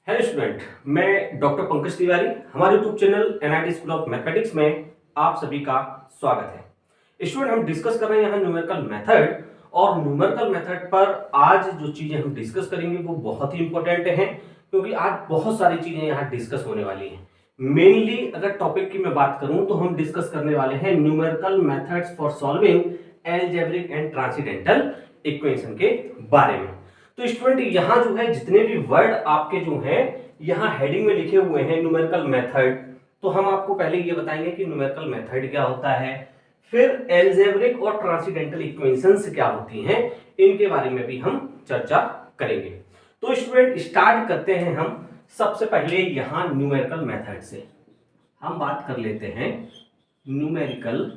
Hello student, मैं doctor Pankaj Tiwari. हमारे YouTube channel NRT school of mathematics में आप सभी का स्वागत है। स्टूडेंट, हम डिस्कस कर रहे हैं यहाँ न्यूमेरिकल मेथड, और न्यूमेरिकल मेथड पर आज जो चीजें हम डिस्कस करेंगे वो बहुत ही इंपॉर्टेंट हैं, क्योंकि आज बहुत सारी चीजें यहाँ डिस्कस होने वाली हैं। मेनली अगर टॉपिक की मैं बात करूं तो हम डिस्कस करने वाले हैं numerical methods for solving algebraic and transcendental equation के बारे में। तो स्टूडेंट, यहाँ जो है जितने भी वर्ड आपके जो हैं यहाँ हेडिंग में लिखे हुए हैं न्यूमेरिकल मेथड, तो हम आपको पहले ये बताएंगे कि न्यूमेरिकल मेथड क्या होता है, फिर एल्जेब्रिक और ट्रांसेंडेंटल इक्वेशंस क्या होती हैं, इनके बारे में भी हम चर्चा करेंगे। तो स्टूडेंट, स्टार्ट करते हैं हम सबसे पहले यहाँ न्यूमेरिकल मेथड से। हम बात कर लेते हैं न्यूमेरिकल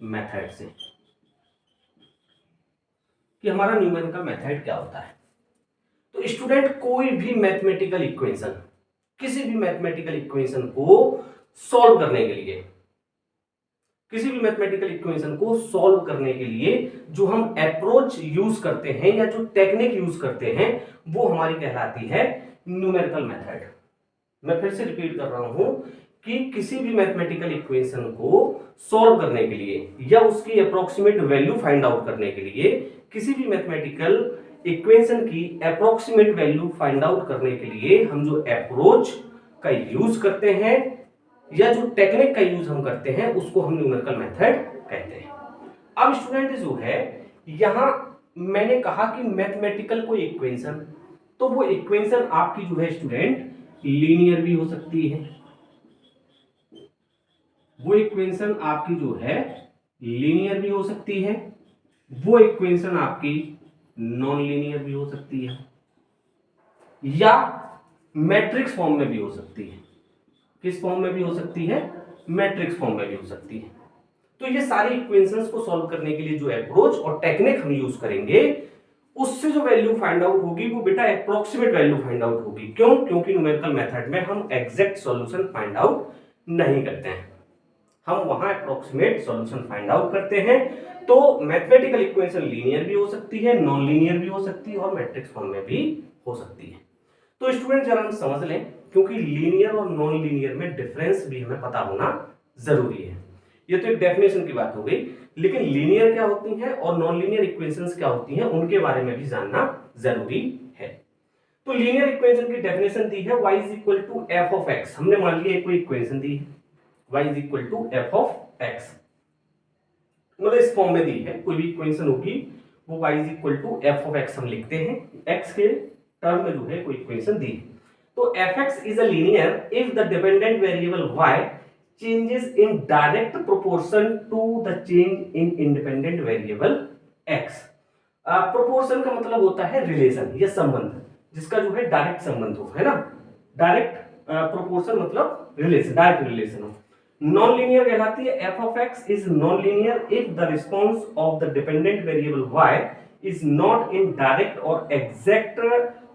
मेथड से कि हमारा न्यूमेरिकल मेथड क्या होता है। तो स्टूडेंट, कोई भी मैथमेटिकल इक्वेशन, किसी भी मैथमेटिकल इक्वेशन को सॉल्व करने के लिए, किसी भी मैथमेटिकल इक्वेशन को सॉल्व करने के लिए जो हम अप्रोच यूज करते हैं या जो टेक्निक यूज करते हैं वो हमारी कहलाती है न्यूमेरिकल मेथड। मैं फिर से रिपीट कर रहा हूं कि किसी भी मैथमेटिकल इक्वेशन को सॉल्व करने के लिए या उसकी अप्रोक्सीमेट वैल्यू फाइंड आउट करने के लिए, किसी भी मैथमेटिकल इक्वेशन की अप्रोक्सीमेट वैल्यू फाइंड आउट करने के लिए हम जो अप्रोच का यूज करते हैं या जो टेक्निक का यूज हम करते हैं उसको हम न्यूमेरिकल मेथड कहते हैं। अब स्टूडेंट जो है, यहां मैंने कहा कि मैथमेटिकल कोई इक्वेशन, तो वो इक्वेशन आपकी जो है स्टूडेंट लीनियर भी हो सकती है। वो इक्वेशन आपकी जो है लीनियर भी हो सकती है, वो इक्वेशन आपकी नॉन लीनियर भी हो सकती है, या मैट्रिक्स फॉर्म में भी हो सकती है। किस फॉर्म में भी हो सकती है? मैट्रिक्स फॉर्म में भी हो सकती है। तो ये सारी इक्वेशंस को सॉल्व करने के लिए जो अप्रोच और टेक्निक हम यूज करेंगे, उससे जो वैल्यू फाइंड आउट होगी वो बेटा अप्रोक्सीमेट वैल्यू फाइंड आउट होगी। क्यों? क्योंकि न्यूमेरिकल मेथड में हम एग्जैक्ट सॉल्यूशन फाइंड आउट नहीं करते हैं, हम वहां अप्रोक्सीमेट सॉल्यूशन फाइंड आउट करते हैं। तो मैथमेटिकल इक्वेशन लीनियर भी हो सकती है, नॉन लीनियर भी हो सकती है, और मैट्रिक्स फॉर्म में भी हो सकती है। तो स्टूडेंट जरा हम समझ लें, क्योंकि लीनियर और नॉन लीनियर में डिफरेंस भी हमें पता होना जरूरी है। ये तो एक डेफिनेशन की बात हो गई, लेकिन लीनियर क्या होती हैं और नॉन लीनियर इक्वेशंस क्या होती हैं उनके बारे में भी जानना जरूरी है। तो लीनियर इक्वेशन की डेफिनेशन दी है y is equal to F of X. हमने मान लिया कोई इक्वेशन दी है y is equal to F of X, मतलब इस फॉर्म में दी है। कोई भी इक्वेशन होगी वो y is equal to F of X हम लिखते हैं, x के टर्म में जो है कोई इक्वेशन दी है। तो fx is a linear if the dependent variable y changes in direct proportion to the change in independent variable x। Proportion का मतलब होता है रिलेशन या संबंध, जिसका जो है डायरेक्ट संबंध हो, है ना। डायरेक्ट प्रोपोर्शन मतलब रिलेशन, डायरेक्ट रिलेशन हो। नॉन लीनियर कहलाती है f of x is non-linear if the response of the dependent variable y is not in direct or exact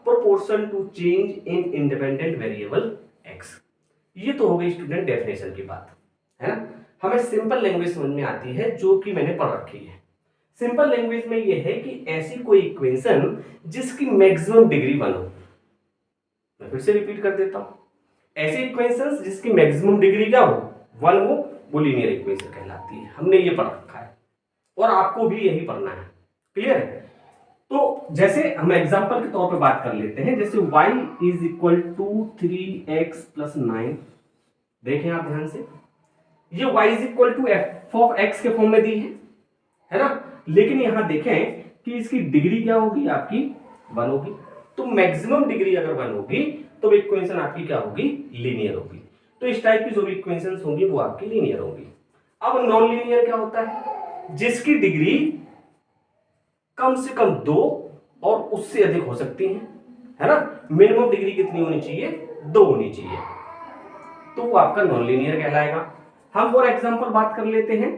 proportion to change in independent variable x। ये तो हो गई student definition की बात, है ना। हमें सिंपल लैंग्वेज समझ में आती है जो कि मैंने पढ़ रखी है। सिंपल लैंग्वेज में ये है कि ऐसी कोई इक्वेशन जिसकी मैक्सिमम डिग्री 1 हो। मैं फिर से रिपीट कर देता हूं, ऐसी इक्वेशंस जिसकी मैक्सिमम डिग्री क्या हो? 1 हो, वो लीनियर इक्वेशन कहलाती है। हमने ये पढ़ रखा है और आपको भी यही पढ़ना है। क्लियर है? तो जैसे हम एग्जांपल के तौर पे बात कर लेते हैं, जैसे y is equal to 3x plus 9। देखें आप ध्यान से, ये y is equal to F of X के फॉर्म में दी है ना। लेकिन यहां देखें कि इसकी डिग्री क्या होगी? आपकी 1 होगी। तो मैक्सिमम डिग्री अगर 1 होगी तो इक्वेशन आपकी क्या होगी? लीनियर होगी। तो इस टाइप की जो भी इक्वेशंस होंगी वो आपकी लीनियर होगी। अब नॉन लीनियर क्या होता है? जिसकी डिग्री कम से कम 2 और उससे अधिक हो सकती है ना। मिनिमम डिग्री कितनी होनी चाहिए? 2 होनी चाहिए, तो वो आपका नॉन लीनियर कहलाएगा। हम फॉर एग्जांपल बात कर लेते हैं,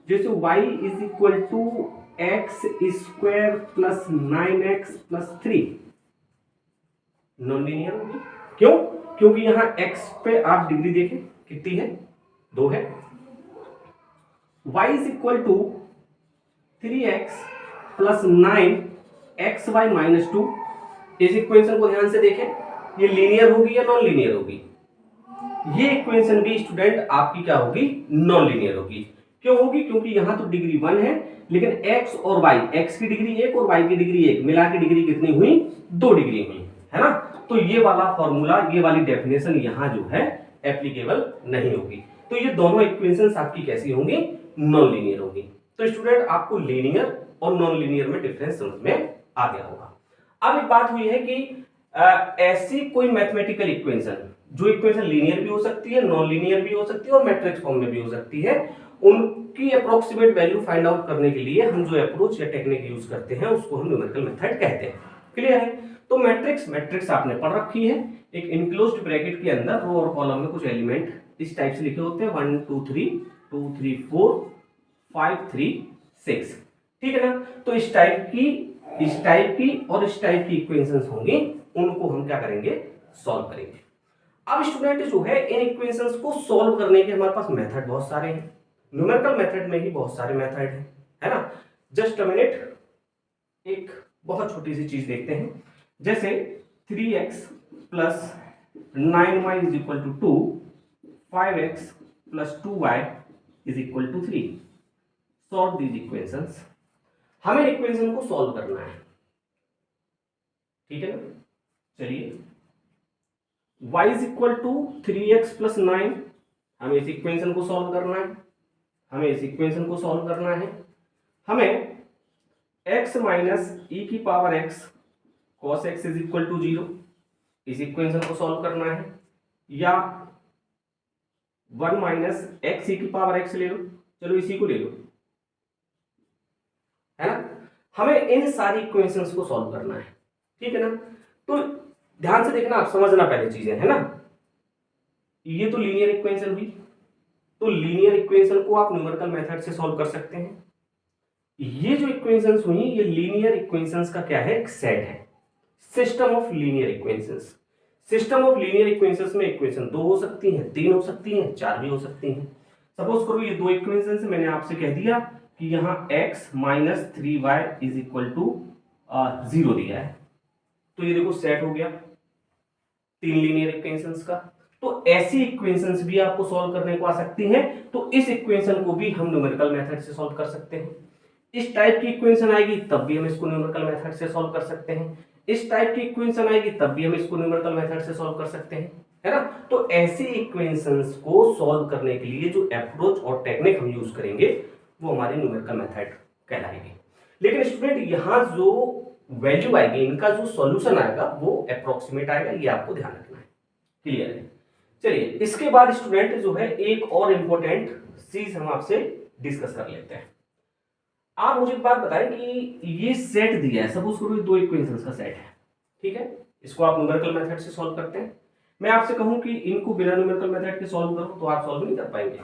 जैसे y is equal to X square plus 9x plus 3, non linear होगी। क्यों? क्योंकि यहां x पे आप डिग्री देखें कितनी है? 2 है। y is equal to 3x plus 9 xy minus 2। इस इक्वेशन को ध्यान से देखें, ये लीनियर होगी या नॉन लीनियर होगी? ये इक्वेशन भी स्टूडेंट आपकी क्या होगी? नॉन लीनियर होगी। क्यों होगी? क्योंकि यहाँ तो डिग्री 1 है, लेकिन x और y, x की डिग्री 1 और y की डिग्री 1, मिला के डिग्री कितनी हुई? 2 डिग्री हुई, है ना। तो ये वाला फॉर्मूला, ये वाली डेफिनेशन यहाँ जो है एप्लीकेबल नहीं होगी। तो ये दोनों इक्वेशंस आपकी कैसी होंगी? नॉन लीनियर होगी। तो स्टूडेंट आपको लीनियर और नॉन लीनियर में डिफरेंस समझ में आ गया होगा। अब एक बात हुई है कि ऐसी कोई मैथमेटिकल इक्वेशन, जो इक्वेशन लीनियर भी हो सकती है, नॉन लीनियर भी हो सकती है और मैट्रिक्स फॉर्म में भी हो सकती है, उनकी अप्रोक्सीमेट वैल्यू फाइंड आउट करने के लिए हम जो अप्रोच या टेक्निक यूज करते हैं उसको हम न्यूमेरिकल मेथड कहते हैं। क्लियर है? तो मैट्रिक्स आपने पढ़ रखी है। एक इनक्लोज्ड ब्रैकेट के अंदर रो और कॉलम में कुछ एलिमेंट इस टाइप से लिखे होते हैं, 1 2 3 2 3 4 5 3 6, ठीक है ना। तो इस टाइप की और इस टाइप की इक्वेशंस होंगी, उनको हम क्या करेंगे? सॉल्व करेंगे। अब स्टूडेंट जो है इन इक्वेशंस को सॉल्व करने के हमारे पास मेथड बहुत सारे हैं। न्यूमेरिकल मेथड में ही बहुत सारे मेथड हैं, है ना। जस्ट अ मिनट, एक बहुत छोटी सी चीज देखते हैं। जैसे 3x plus 9y is equal to 2, 5x plus 2y is equal to 3। Solve these equations. हमें इक्वेशन को सॉल्व करना है, ठीक है ना। चलिए, y is equal to 3x plus 9, हमें इस इक्वेशन को सॉल्व करना है। हमें x माइनस ई की power x cos x is equal to 0, इस इक्वेशन को सॉल्व करना है। या 1 माइनस एक्स ई की पावर x ले लो, चलो इसी को ले लो, है ना। हमें इन सारी इक्वेशंस को सॉल्व करना है, ठीक है ना। तो ध्यान से देखना, आप समझना पहले चीजें, है ना। ये तो लीनियर इक्वेशन हुई, तो लीनियर इक्वेशन को आप न्यूमेरिकल मेथड से सॉल्व कर सकते हैं। ये जो इक्वेशंस हुई, ये लीनियर इक्वेशंस का क्या है? एक सेट है, system of linear equations. System of linear equations में इक्वेशन 2 हो सकती हैं, 3 हो सकती हैं, 4 भी हो सकती हैं। सपोज करो ये 2 इक्वेशंस, मैंने आपसे कह दिया कि यहाँ x minus 3y is equal to 0 दिया है, तो ये देखो सेट हो गया 3 लीनियर इक्वेशंस का। तो ऐसी इक्वेशंस भी आपको सॉल्व करने को आ सकती हैं, तो इस इक्वेशन को भी हम न्यूमेरिकल मेथड से सॉल्व कर सकते हैं। इस टाइप की इक्वेशन आएगी तब भी हम इसको न्यूमेरिकल मेथड से सॉल्व कर सकते हैं। इस टाइप की इक्वेशन आएगी तब भी हम इसको न्यूमेरिकल मेथड से सॉल्व कर सकते हैं, है ना। तो ऐसी इक्वेशंस को सॉल्व करने के लिए जो अप्रोच और टेक्निक हम यूज करेंगे वो हमारी न्यूमेरिकल मेथड कहलाएगी। लेकिन स्टूडेंट यहाँ जो वैल्यू आएगी, इनका जो सॉल्यूशन आएगा वो अप्रोक्सीमेट आएगा, ये आपको ध्यान रखना है। क्लियर है? चलिए, इसके बाद स्टूडेंट जो है एक और इंपॉर्टेंट चीज हम आपसे डिस्कस कर लेते हैं। आप मुझे एक बात बताएं कि ये सेट दिया है, सपोज करो ये 2 इक्वेशंस का सेट है, ठीक है। इसको आप न्यूमेरिकल मेथड से सॉल्व करते हैं। मैं आपसे कहूं कि इनको बिना न्यूमेरिकल मेथड के सॉल्व करो, तो आप सॉल्व नहीं कर पाएंगे।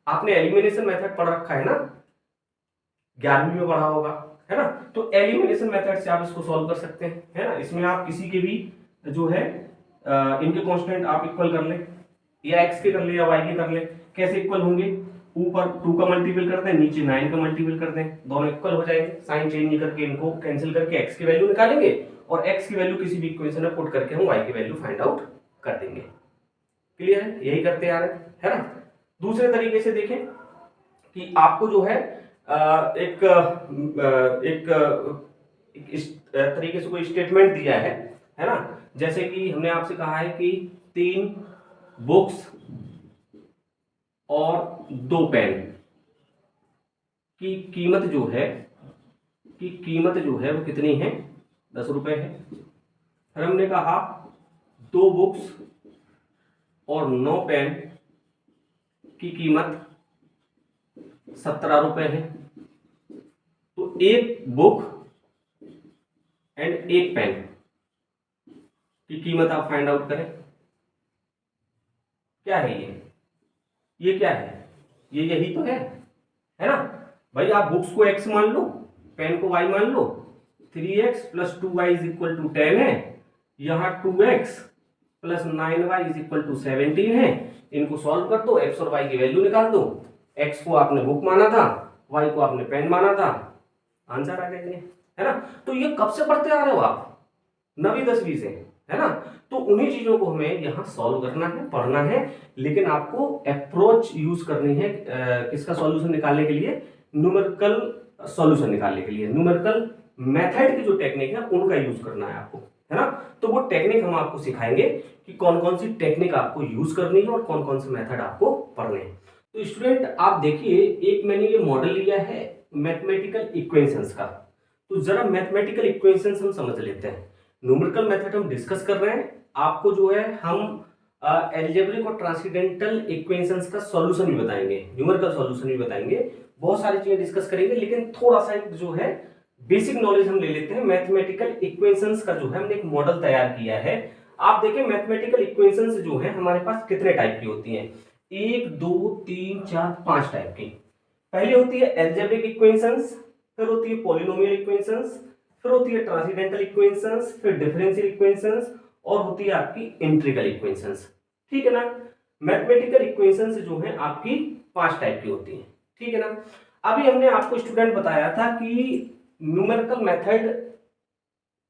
आपने एलिमिनेशन मेथड पढ़ रखा है ना, 11वीं में पढ़ा होगा, है ना। तो एलिमिनेशन मेथड से आप इसको सॉल्व कर सकते हैं, है ना। इसमें आप किसी के भी जो है इनके कांस्टेंट आप इक्वल कर लें, या x के कर ले या y के कर ले। कैसे इक्वल होंगे? ऊपर 2 का मल्टीपल कर दें, नीचे 9 का मल्टीपल कर दें, दोनों इक्वल हो जाएंगे। साइन चेंज नहीं करके इनको कैंसिल करके x की वैल्यू निकालेंगे और x की वैल्यू किसी भी इक्वेशन में पुट करके हम y की वैल्यू फाइंड आउट कर देंगे। क्लियर है? यही करते आ रहे हैं, है ना। दूसरे तरीके से देखें कि आपको जो है एक इस तरीके से कोई स्टेटमेंट दिया है ना। जैसे कि हमने आपसे कहा है कि 3 बुक्स और 2 पेन की कीमत जो है वो कितनी है? 10 रुपए है। फिर हमने कहा 2 बुक्स और 9 पेन की कीमत 17 रुपए है। तो एक बुक एंड एक पेन की कीमत आप फाइंड आउट करें। क्या है ये क्या है? ये यही तो है ना भाई। आप बुक्स को x मान लो, पेन को y मान लो। 3x plus 2y is equal to 10 है। यहाँ 2x plus 9y is equal to 17 है। इनको सॉल्व कर दो, x और y की वैल्यू निकाल दो। x को आपने बुक माना था, y को आपने पेन माना था, आंसर आ जाएंगे, है ना। तो ये कब से पढ़ते आ रहे हो आप? 9वीं 10वीं से। है ना। तो उन्हीं चीजों को हमें यहाँ सॉल्व करना है, पढ़ना है, लेकिन आपको अप्रोच यूज करनी है किसका सॉल्यूशन निकालने के लिए, न्यूमेरिकल सॉल्यूशन निकालने के लिए। न्यूमेरिकल मेथड की जो टेक्निक है उनका यूज करना है आपको, है ना। तो वो टेक्निक हम आपको सिखाएंगे कि कौन कौन सी टेक्निक आपको यूज करनी है और कौन कौन से मेथड आपको पढ़ने हैं। तो स्टूडेंट आप देखिए, एक मैंने ये मॉडल लिया है मैथमेटिकल इक्वेशंस का। तो जरा मैथमेटिकल इक्वेशंस हम समझ लेते हैं। न्यूमेरिकल मेथड हम डिस्कस कर रहे हैं, आपको जो है हम अलजेब्रिक और ट्रांसेंडेंटल इक्वेशंस का सॉल्यूशन भी बताएंगे, न्यूमेरिकल सॉल्यूशन भी बताएंगे, बहुत सारी चीजें डिस्कस करेंगे। लेकिन थोड़ा सा जो है बेसिक नॉलेज हम ले लेते हैं। मैथमेटिकल इक्वेशंस का जो है हमने एक मॉडल तैयार किया है। आप देखें मैथमेटिकल इक्वेशंस जो है हमारे पास कितने टाइप की होती हैं, 1 2 3 4 5 टाइप की। पहली होती है अलजेब्रिक इक्वेशंस, फिर होती है पॉलिनोमियल इक्वेशंस, फिर होती है ट्रांसेंडेंटल इक्वेशंस, फिर डिफरेंशियल इक्वेशंस, और होती है आपकी इंटीग्रल इक्वेशंस। ठीक है ना। मैथमेटिकल इक्वेशंस जो है आपकी 5 टाइप की होती हैं, ठीक है ना। अभी हमने आपको स्टूडेंट बताया था कि न्यूमेरिकल मेथड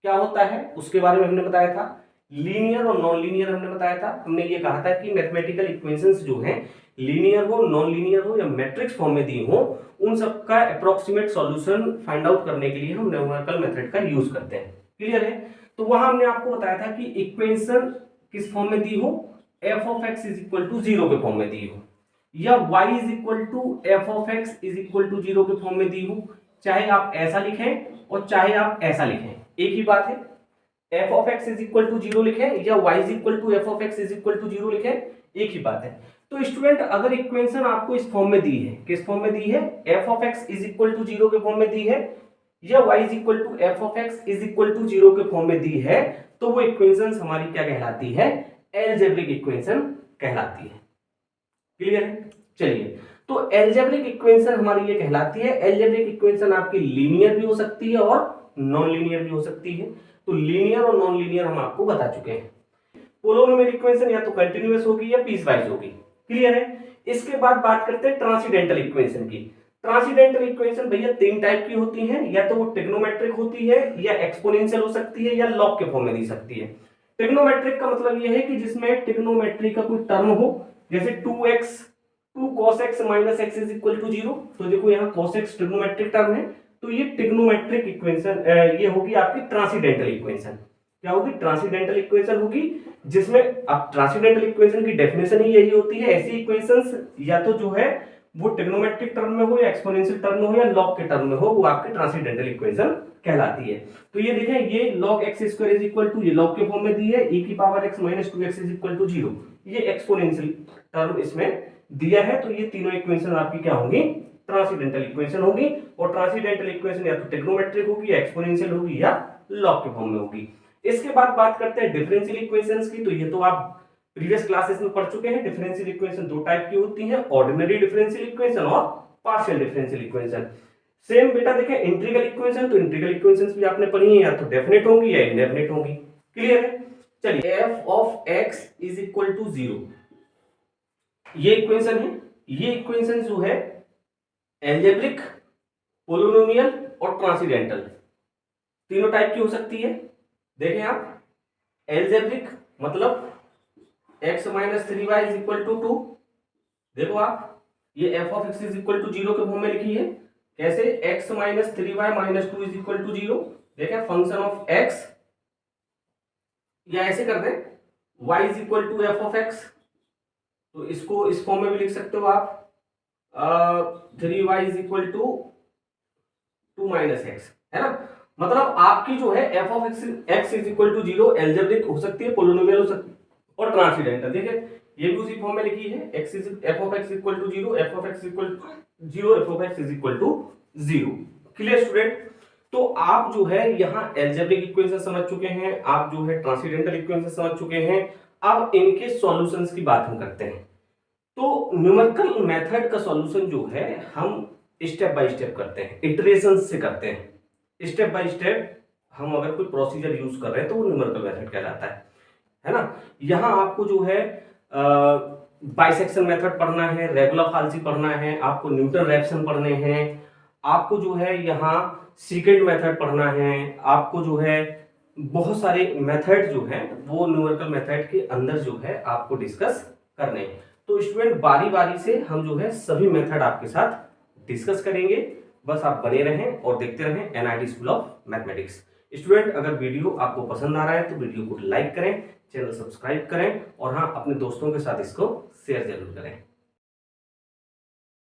क्या होता है, उसके बारे में हमने बताया था। लीनियर और नॉन लीनियर हमने बताया था। हमने ये कहा था कि मैथमेटिकल इक्वेशंस जो हैं लीनियर हो, नॉन लीनियर हो या मैट्रिक्स फॉर्म में दी हो, उन सब का अप्रोक्सीमेट सॉल्यूशन फाइंड आउट करने के लिए हम न्यूमेरिकल मेथड का यूज करते हैं। क्लियर है। तो वहां हमने आपको बताया था कि इक्वेशन किस फॉर्म में दी हो, f of x is equal to 0 के फॉर्म में दी हो, या y is equal to f of x is equal to 0 के फॉर्म में दी हो। चाहे आप ऐसा लिखें और चाहे आप ऐसा लिखें, एक ही बात है। f of x is equal to 0 लिखें या y is equal to f of x is equal to 0 लिखें, एक ही बात है। तो स्टूडेंट अगर इक्वेशन आपको इस फॉर्म में दी है, किस फॉर्म में दी है, f of x is equal to 0 के फॉर्म में दी है, या y is equal to f of x is equal to 0 के फॉर्म में दी है, तो वो इक्वेशन हमारी क्या कहलाती है, अलजेब्रिक इक्वेशन कहलाती है। क्लियर है। चलिए, तो अलजेब्रिक इक्वेशन हमारी ये कहलाती है। अलजेब्रिक इक्वेशन आपकी लीनियर भी हो सकती है और नॉन लीनियर भी हो सकती है। तो लीनियर और नॉन लीनियर हम आपको बता चुके हैं। पोलिनोमियल इक्वेशन या तो कंटीन्यूअस होगी या पीसवाइज होगी। क्लियर है। इसके बाद बात करते हैं ट्रांसेंडेंटल इक्वेशन की। ट्रांसेंडेंटल इक्वेशन भैया 3 टाइप की होती हैं, या तो वो ट्रिग्नोमेट्रिक होती है, या एक्सपोनेंशियल हो सकती है, या लॉग के फॉर्म में दी सकती है। ट्रिग्नोमेट्रिक का मतलब यह है कि जिसमें ट्रिग्नोमेट्री का कोई टर्म हो, जैसे 2x 2 cos x minus x is equal to 0। तो देखो यहाँ cos x ट्रिग्नोमेट्रिक टर्म है, तो ये ट्रिग्नोमेट्रिक इक्वेशन ये होगी आपकी ट्रांसेंडेंटल इक्वेशन। क्या होगी, ट्रांसेंडेंटल इक्वेशन होगी, जिसमें अब ट्रांसेंडेंटल इक्वेशन की डेफिनेशन ही यही होती है, ऐसी इक्वेशंस या तो जो है वो ट्रिग्नोमेट्रिक टर्म में हो, या एक्सपोनेंशियल टर्म में हो, या लॉग के टर्म में हो, वो आपकी ट्रांसेंडेंटल इक्वेशन कहलाती है। तो ये देखें, ये log x square is equal to, ये लॉग के फॉर्म में दी है, e की power x minus 2x is equal to 0, ये एक्सपोनेंशियल टर्म इसमें दिया है। तो ये तीनों इक्वेशन आपकी क्या होंगी, ट्रांसेंडेंटल इक्वेशन होगी। और ट्रांसेंडेंटल इक्वेशन या तो ट्रिग्नोमेट्रिक होगी, या एक्सपोनेंशियल होगी, या लॉग के फॉर्म में होगी। इसके बाद बात करते हैं डिफरेंशियल इक्वेशंस की। तो ये तो आप प्रीवियस क्लासेस में पढ़ चुके हैं। डिफरेंशियल इक्वेशन 2 टाइप की होती हैं, ऑर्डिनरी डिफरेंशियल इक्वेशन और पार्शियल डिफरेंशियल इक्वेशन। सेम बेटा देखें इंटीग्रल इक्वेशन, तो इंटीग्रल इक्वेशंस भी आपने पढ़ी है, या तो डेफिनेट होंगी या इंडेफिनेट होंगी। क्लियर है। चलिए, f of x is equal to 0, ये इक्वेशन है। ये इक्वेशन जो है अलजेब्रिक, पोलिनोमियल और ट्रांसेंडेंटल तीनों टाइप की हो सकती है। देखें आप, अलजेब्रिक मतलब x minus 3y is equal to 2। देखो आप, ये f of x is equal to 0 के फॉर्म में लिखी है। कैसे, x minus 3y minus 2 is equal to 0। देखें फंक्शन ऑफ x, या ऐसे कर दें y is equal to f of x, तो इसको इस फॉर्म में भी लिख सकते हो आप, 3y is equal to 2 minus x, है ना। मतलब आपकी जो है f of x is equal to 0 algebraic हो सकती है, पोलिनोमियल हो सकती है, और ट्रांसेंडेंटल। देखिए ये भी उसी फॉर्म में लिखी है, f of x equal to 0, f of x equal to 0, f of x is equal to 0। Clear student. तो आप जो है यहाँ अलजेब्रिक इक्वेशन समझ चुके हैं, आप जो है ट्रांसेंडेंटल इक्वेशन समझ चुके हैं। अब इनके सॉल्यूशंस की बात हम करते हैं। तो न्यूमेरिकल मेथड का सॉल्यूशन जो है हम स्टेप बाय स्टेप करते हैं, इटरेशन से करते हैं। स्टेप बाय स्टेप हम अगर कोई प्रोसीजर यूज कर रहे हैं तो वो न्यूमेरिकल मेथड कहलाता है ना। यहाँ आपको जो है बाइसेक्शन मेथड पढ़ना है, रेगुलर फाल्सी पढ़ना है, आपको न्यूटन रैप्सन पढ़ने हैं, आपको जो है यहाँ सीकेंट मेथड पढ़ना है, आपको जो है बहुत सारे मेथड जो हैं वो न्यूमेरिकल मेथड के अंदर जो है आपको डिस्कस करने हैं। तो स्टूडेंट बारी बारी से हम जो है सभी मेथड आपके साथ डिस्कस करेंगे। बस आप बने रहें और देखते रहें NRT school of mathematics. Student अगर वीडियो आपको पसंद आ रहा है तो वीडियो को लाइक करें, चैनल सब्सक्राइब करें और हाँ अपने दोस्तों के साथ इसको शेयर जरूर करें।